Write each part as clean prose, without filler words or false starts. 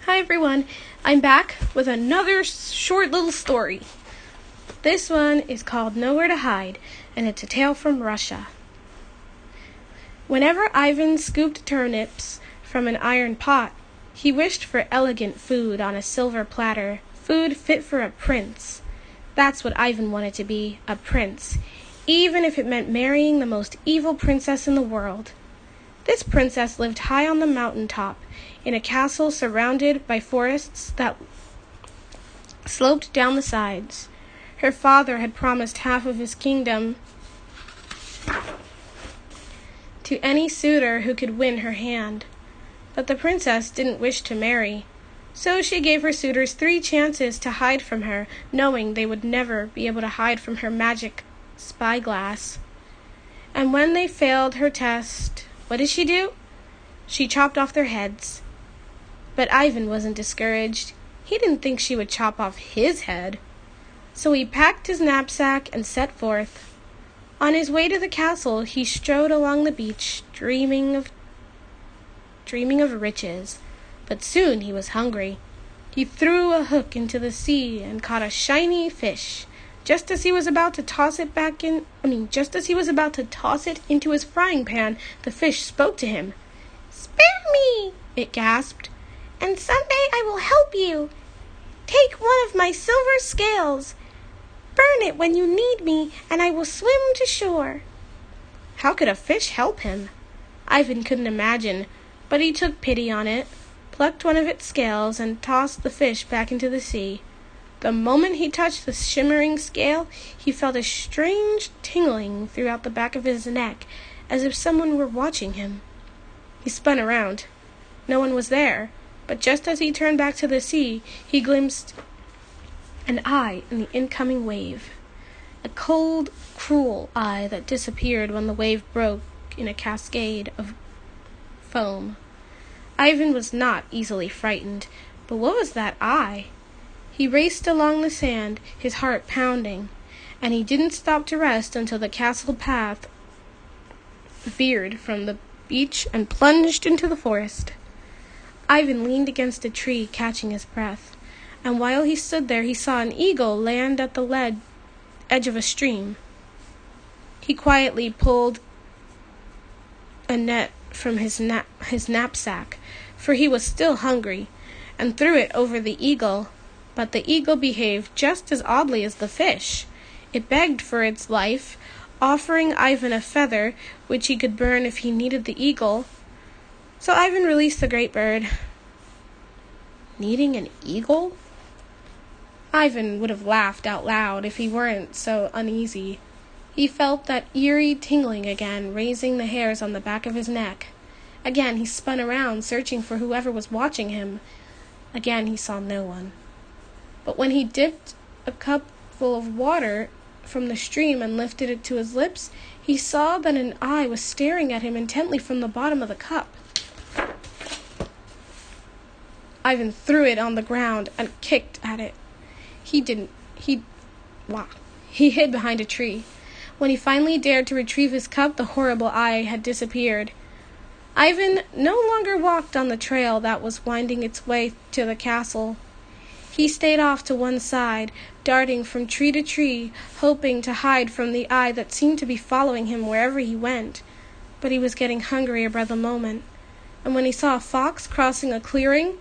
Hi everyone, I'm back with another short little story. This one is called Nowhere to Hide, and it's a tale from Russia. Whenever Ivan scooped turnips from an iron pot, he wished for elegant food on a silver platter, food fit for a prince. That's what Ivan wanted to be, a prince, even if it meant marrying the most evil princess in the world. This princess lived high on the mountain top, in a castle surrounded by forests that sloped down the sides. Her father had promised half of his kingdom to any suitor who could win her hand. But the princess didn't wish to marry, so she gave her suitors 3 chances to hide from her, knowing they would never be able to hide from her magic spyglass. And when they failed her test, what did she do? She chopped off their heads. But Ivan wasn't discouraged. He didn't think she would chop off his head. So he packed his knapsack and set forth. On his way to the castle, he strode along the beach, dreaming of riches. But soon he was hungry. He threw a hook into the sea and caught a shiny fish. Just as he was about to toss it into his frying pan, the fish spoke to him. "Spare me," it gasped, "and someday I will help you. Take one of my silver scales. Burn it when you need me, and I will swim to shore." How could a fish help him? Ivan couldn't imagine, but he took pity on it, plucked one of its scales, and tossed the fish back into the sea. The moment he touched the shimmering scale, he felt a strange tingling throughout the back of his neck, as if someone were watching him. He spun around. No one was there, but just as he turned back to the sea, he glimpsed an eye in the incoming wave. A cold, cruel eye that disappeared when the wave broke in a cascade of foam. Ivan was not easily frightened, but what was that eye? He raced along the sand, his heart pounding, and he didn't stop to rest until the castle path veered from the beach and plunged into the forest. Ivan leaned against a tree, catching his breath, and while he stood there, he saw an eagle land at the edge of a stream. He quietly pulled a net from his knapsack, for he was still hungry, and threw it over the eagle. But the eagle behaved just as oddly as the fish. It begged for its life, offering Ivan a feather, which he could burn if he needed the eagle. So Ivan released the great bird. Needing an eagle? Ivan would have laughed out loud if he weren't so uneasy. He felt that eerie tingling again, raising the hairs on the back of his neck. Again he spun around, searching for whoever was watching him. Again he saw no one. But when he dipped a cup full of water from the stream and lifted it to his lips, he saw that an eye was staring at him intently from the bottom of the cup. Ivan threw it on the ground and kicked at it. He hid behind a tree. When he finally dared to retrieve his cup, the horrible eye had disappeared. Ivan no longer walked on the trail that was winding its way to the castle. He stayed off to one side, darting from tree to tree, hoping to hide from the eye that seemed to be following him wherever he went. But he was getting hungrier by the moment, and when he saw a fox crossing a clearing,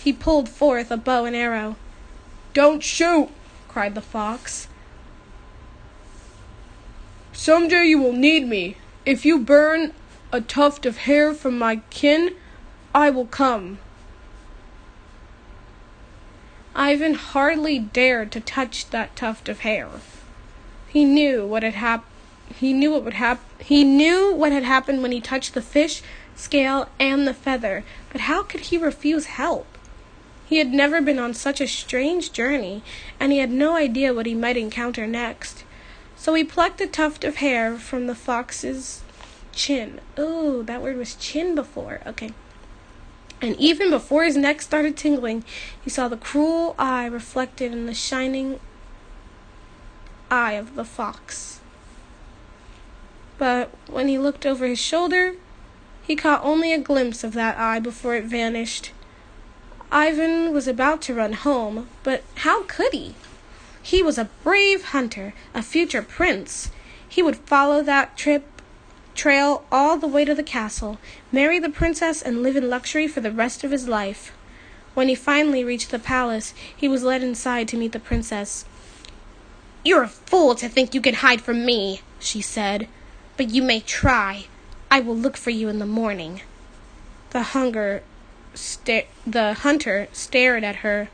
he pulled forth a bow and arrow. "Don't shoot!" cried the fox. "Someday you will need me. If you burn a tuft of hair from my kin, I will come." Ivan hardly dared to touch that tuft of hair. He knew what had happened when he touched the fish, scale, and the feather, but how could he refuse help? He had never been on such a strange journey, and he had no idea what he might encounter next. So he plucked a tuft of hair from the fox's chin. Oh, that word was chin before. Okay. And even before his neck started tingling, he saw the cruel eye reflected in the shining eye of the fox. But when he looked over his shoulder, he caught only a glimpse of that eye before it vanished. Ivan was about to run home, but how could he? He was a brave hunter, a future prince. He would follow that trail all the way to the castle, marry the princess, and live in luxury for the rest of his life. When he finally reached the palace, he was led inside to meet the princess. "You're a fool to think you can hide from me," she said. "But you may try. I will look for you in the morning." The hunter stared at her.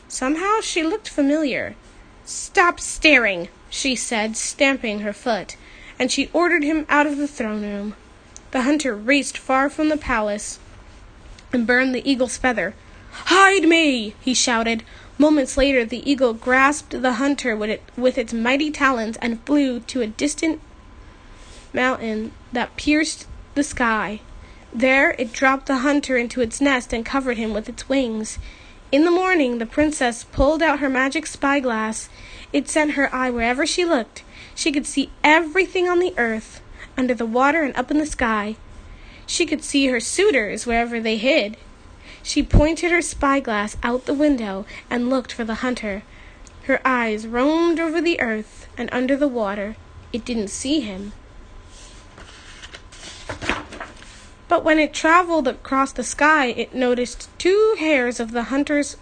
Somehow she looked familiar. "Stop staring," she said, stamping her foot, and she ordered him out of the throne room. The hunter raced far from the palace and burned the eagle's feather. "Hide me!" he shouted. Moments later, the eagle grasped the hunter with its mighty talons and flew to a distant mountain that pierced the sky. There it dropped the hunter into its nest and covered him with its wings. In the morning, the princess pulled out her magic spyglass. It sent her eye wherever she looked. She could see everything on the earth, under the water and up in the sky. She could see her suitors wherever they hid. She pointed her spyglass out the window and looked for the hunter. Her eyes roamed over the earth and under the water. It didn't see him. But when it traveled across the sky, it noticed 2 hairs of the hunter's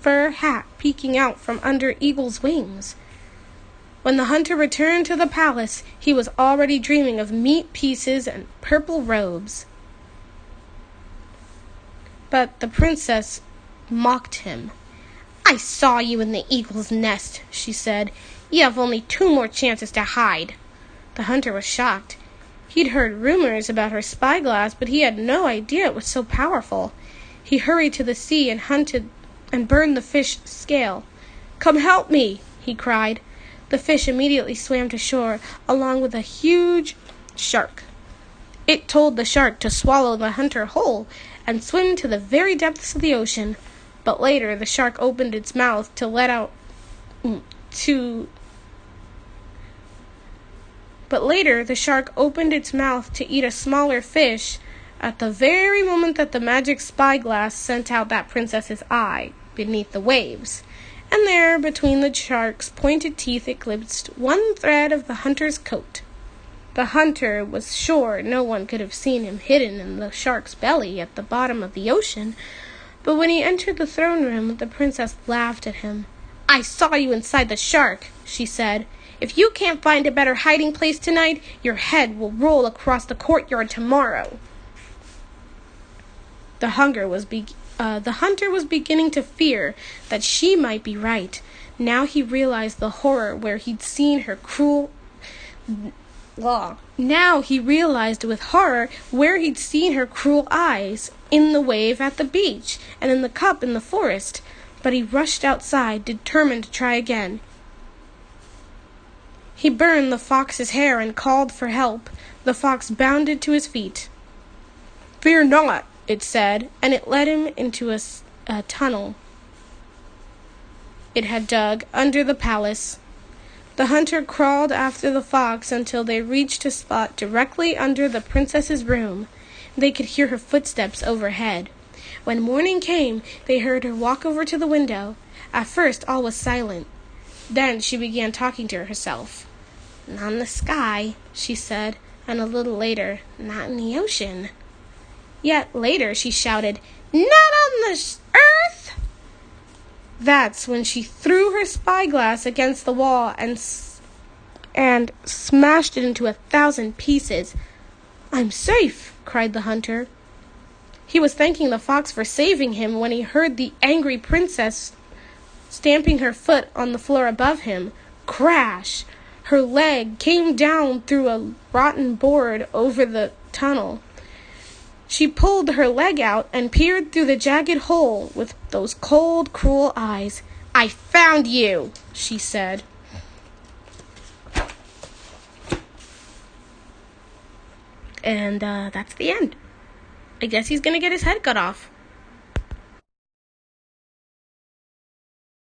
fur hat peeking out from under Eagle's wings. When the hunter returned to the palace, he was already dreaming of meat pieces and purple robes. But the princess mocked him. "I saw you in the eagle's nest," she said. "You have only 2 more chances to hide." The hunter was shocked. He'd heard rumors about her spyglass, but he had no idea it was so powerful. He hurried to the sea and hunted and burned the fish scale. "Come help me," he cried. The fish immediately swam to shore, along with a huge shark. It told the shark to swallow the hunter whole and swim to the very depths of the ocean. But later the shark opened its mouth to let out But later the shark opened its mouth to eat a smaller fish at the very moment that the magic spyglass sent out that princess's eye beneath the waves. And there, between the shark's pointed teeth, it glimpsed 1 thread of the hunter's coat. The hunter was sure no one could have seen him hidden in the shark's belly at the bottom of the ocean, but when he entered the throne room, the princess laughed at him. "I saw you inside the shark," she said. "If you can't find a better hiding place tonight, your head will roll across the courtyard tomorrow." The hunter was beginning to fear that she might be right. Now he realized with horror where he'd seen her cruel eyes, in the wave at the beach, and in the cup in the forest. But he rushed outside, determined to try again. He burned the fox's hair and called for help. The fox bounded to his feet. "Fear not," it said, and it led him into a tunnel it had dug under the palace. The hunter crawled after the fox until they reached a spot directly under the princess's room. They could hear her footsteps overhead. When morning came, they heard her walk over to the window. At first, all was silent. Then she began talking to herself. "Not in the sky," she said, and a little later, "Not in the ocean." Yet later she shouted, "Not on the earth!" That's when she threw her spyglass against the wall and smashed it into 1,000 pieces. "I'm safe," cried the hunter. He was thanking the fox for saving him when he heard the angry princess stamping her foot on the floor above him. Crash! Her leg came down through a rotten board over the tunnel. She pulled her leg out and peered through the jagged hole with those cold, cruel eyes. "I found you," she said. And that's the end. I guess he's going to get his head cut off.